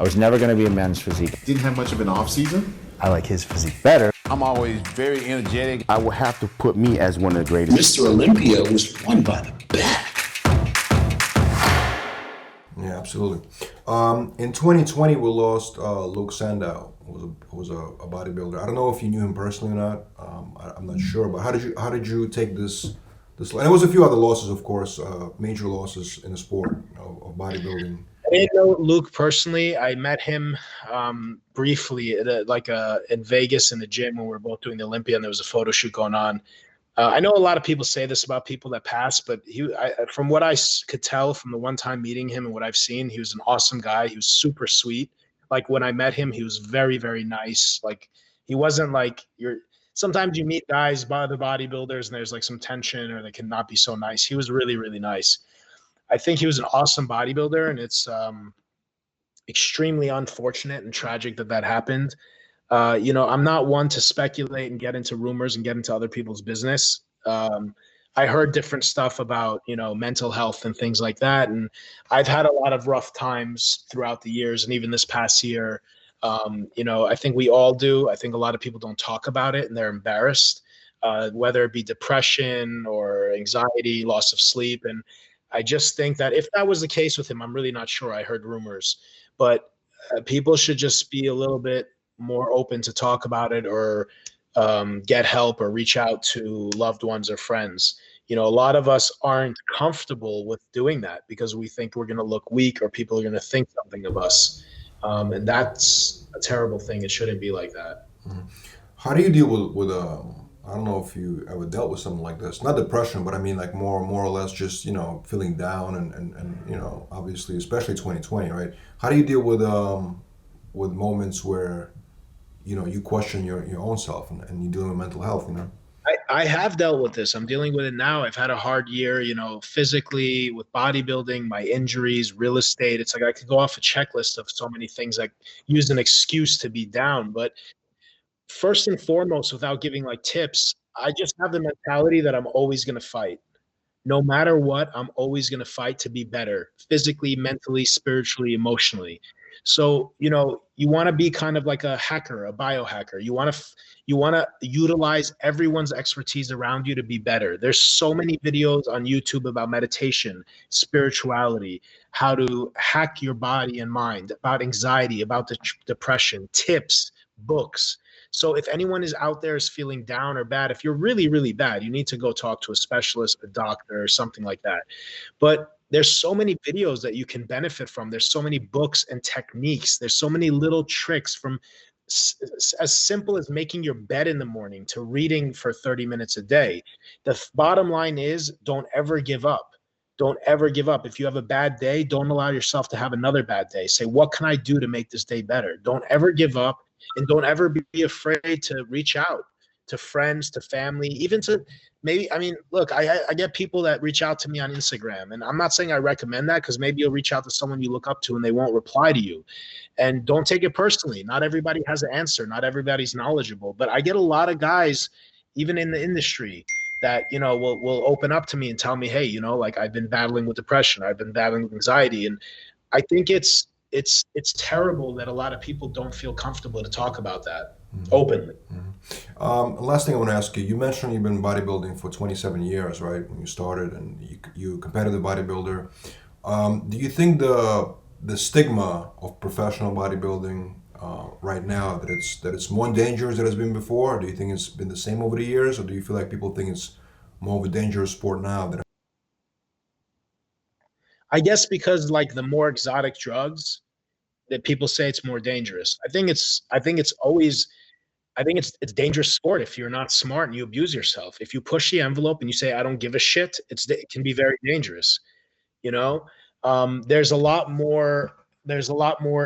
I was never going to be a men's physique. Didn't have much of an off season. I like his physique better. I'm always very energetic. I will have to put me as one of the greatest. Mr. Olympia was won by the back. Yeah, absolutely. In 2020, we lost Luke Sandoe, who was a bodybuilder. I don't know if you knew him personally or not. I'm not sure, but how did you take this? And there was a few other losses, of course, major losses in the sport of bodybuilding. I didn't know Luke personally. I met him briefly at in Vegas in the gym when we were both doing the Olympia, and there was a photo shoot going on. I know a lot of people say this about people that pass, but from what I could tell from the one time meeting him and what I've seen, he was an awesome guy. He was super sweet. Like when I met him, he was very, very nice. Like he wasn't like sometimes you meet guys, other bodybuilders, and there's like some tension or they cannot be so nice. He was really, really nice. I think he was an awesome bodybuilder, and it's extremely unfortunate and tragic that happened. I'm not one to speculate and get into rumors and get into other people's business. I heard different stuff about, mental health and things like that. And I've had a lot of rough times throughout the years. And even this past year, I think we all do. I think a lot of people don't talk about it and they're embarrassed, whether it be depression or anxiety, loss of sleep. And I just think that if that was the case with him, I'm really not sure. I heard rumors, but people should just be a little bit more open to talk about it or get help or reach out to loved ones or friends. A lot of us aren't comfortable with doing that because we think we're going to look weak or people are going to think something of us. And that's a terrible thing. It shouldn't be like that. How do you deal with I don't know if you ever dealt with something like this, not depression, but I mean like more or less just, feeling down and obviously, especially 2020, right? How do you deal with moments where, you question your own self and you're dealing with mental health, I have dealt with this. I'm dealing with it now. I've had a hard year, physically with bodybuilding, my injuries, real estate. It's like I could go off a checklist of so many things. I use an excuse to be down. But first and foremost, without giving like tips, I just have the mentality that I'm always going to fight. No matter what, I'm always going to fight to be better physically, mentally, spiritually, emotionally. So, you want to be kind of like a hacker, a biohacker. You want to utilize everyone's expertise around you to be better. There's so many videos on YouTube about meditation, spirituality, how to hack your body and mind, about anxiety, about depression, tips, books. So if anyone is out there is feeling down or bad, if you're really, really bad, you need to go talk to a specialist, a doctor, or something like that. But there's so many videos that you can benefit from. There's so many books and techniques. There's so many little tricks from as simple as making your bed in the morning to reading for 30 minutes a day. The bottom line is don't ever give up. Don't ever give up. If you have a bad day, don't allow yourself to have another bad day. Say, what can I do to make this day better? Don't ever give up. And don't ever be afraid to reach out to friends, to family, even to look, I get people that reach out to me on Instagram, and I'm not saying I recommend that because maybe you'll reach out to someone you look up to and they won't reply to you. And don't take it personally. Not everybody has an answer. Not everybody's knowledgeable. But I get a lot of guys, even in the industry, that, will open up to me and tell me, hey, like I've been battling with depression. I've been battling with anxiety. And I think it's terrible that a lot of people don't feel comfortable to talk about that openly. Last thing I want to ask you, you mentioned you've been bodybuilding for 27 years, right? When you started and you competitive bodybuilder. Do you think the stigma of professional bodybuilding right now, that it's more dangerous than it's been before? Do you think it's been the same over the years? Or do you feel like people think it's more of a dangerous sport now than I guess because like the more exotic drugs that people say it's more dangerous. I think it's dangerous sport if you're not smart and you abuse yourself. If you push the envelope and you say, I don't give a shit, it can be very dangerous. There's a lot more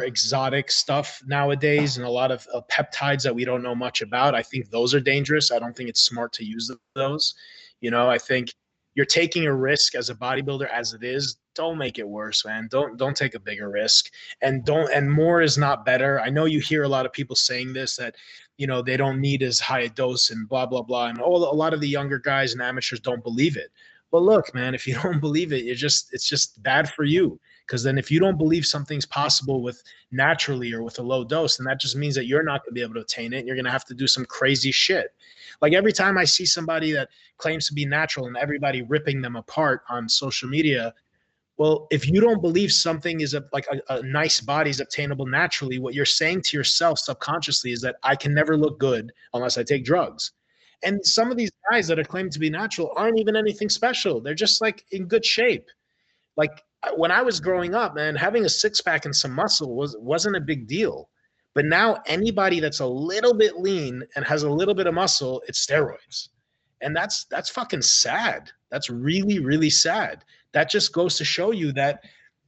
exotic stuff nowadays and a lot of peptides that we don't know much about. I think those are dangerous. I don't think it's smart to use those. I think you're taking a risk as a bodybuilder as it is. Don't make it worse, man. Don't take a bigger risk, and more is not better. I know you hear a lot of people saying this, that, they don't need as high a dose and blah, blah, blah. And a lot of the younger guys and amateurs don't believe it. But look, man, if you don't believe it, it's just bad for you. Because then if you don't believe something's possible with naturally or with a low dose, then that just means that you're not going to be able to attain it. And you're going to have to do some crazy shit. Like every time I see somebody that claims to be natural and everybody ripping them apart on social media, well, if you don't believe something is a nice body is obtainable naturally, what you're saying to yourself subconsciously is that I can never look good unless I take drugs. And some of these guys that are claiming to be natural aren't even anything special. They're just like in good shape. Like when I was growing up, man, having a six pack and some muscle wasn't a big deal. But now anybody that's a little bit lean and has a little bit of muscle, it's steroids. And that's fucking sad. That's really, really sad. That just goes to show you that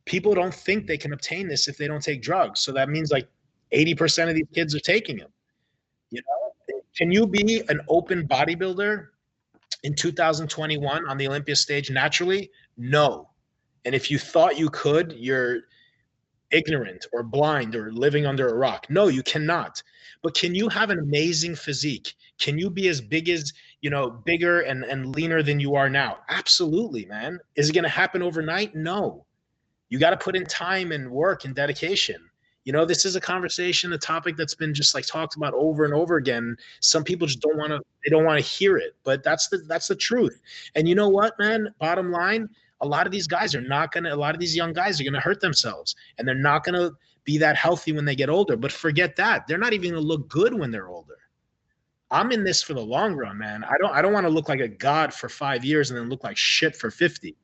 people don't think they can obtain this if they don't take drugs. So that means like 80% of these kids are taking them. You know, can you be an open bodybuilder in 2021 on the Olympia stage naturally? No. And if you thought you could, you're ignorant or blind or living under a rock. No, you cannot. But can you have an amazing physique? Can you be as big as, you know, bigger and leaner than you are now? Absolutely, man. Is it going to happen overnight? No. You got to put in time and work and dedication. You know, this is a conversation, a topic that's been just like talked about over and over again. Some people just don't want to hear it, but that's the truth. And you know what, man? Bottom line, a lot of these young guys are going to hurt themselves, and they're not going to be that healthy when they get older. But forget that. They're not even going to look good when they're older. I'm in this for the long run, man. I don't want to look like a god for 5 years and then look like shit for 50.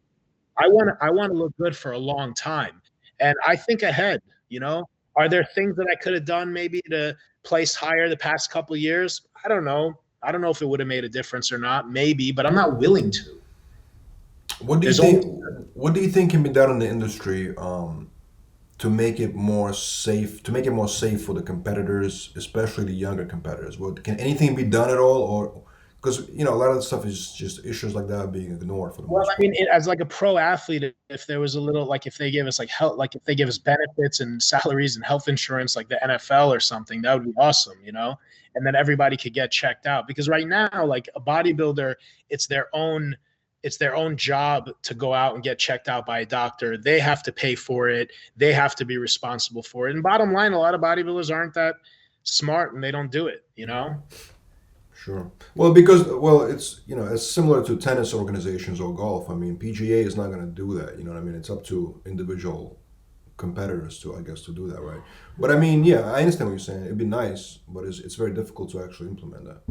I want to look good for a long time. And I think ahead, you know. Are there things that I could have done maybe to place higher the past couple of years? I don't know. I don't know if it would have made a difference or not, maybe, but I'm not willing to. What do you think can be done in the industry to make it more safe? To make it more safe for the competitors, especially the younger competitors. Can anything be done at all, or because you know a lot of the stuff is just issues like that being ignored for the most part. I mean, as like a pro athlete, if there was a little like if they gave us like health, like if they give us benefits and salaries and health insurance, like the NFL or something, that would be awesome, you know. And then everybody could get checked out because right now, like a bodybuilder, it's their own job to go out and get checked out by a doctor. They have to pay for it. They have to be responsible for it. And bottom line, a lot of bodybuilders aren't that smart and they don't do it, you know? Sure. Well, because it's it's similar to tennis organizations or golf. I mean, PGA is not going to do that. You know what I mean? It's up to individual competitors to, I guess, to do that, right? But I mean, yeah, I understand what you're saying. It'd be nice, but it's very difficult to actually implement that.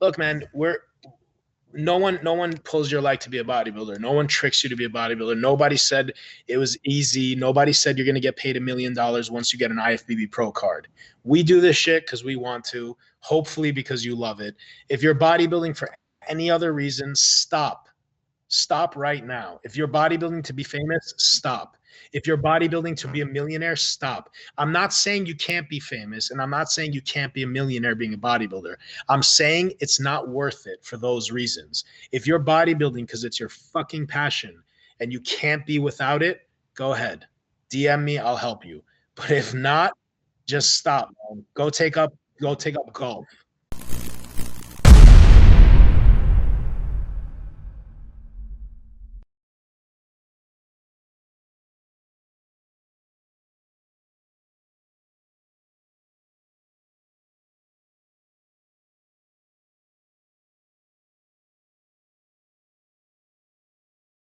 Look, man, no one pulls your leg to be a bodybuilder. No one tricks you to be a bodybuilder. Nobody said it was easy. Nobody said you're going to get paid $1 million once you get an IFBB Pro card. We do this shit because we want to, hopefully because you love it. If you're bodybuilding for any other reason, stop. Stop right now. If you're bodybuilding to be famous, stop. If you're bodybuilding to be a millionaire, stop. I'm not saying you can't be famous, and I'm not saying you can't be a millionaire being a bodybuilder. I'm saying it's not worth it for those reasons. If you're bodybuilding because it's your fucking passion and you can't be without it, go ahead. DM me, I'll help you. But if not, just stop, man. Go take up golf.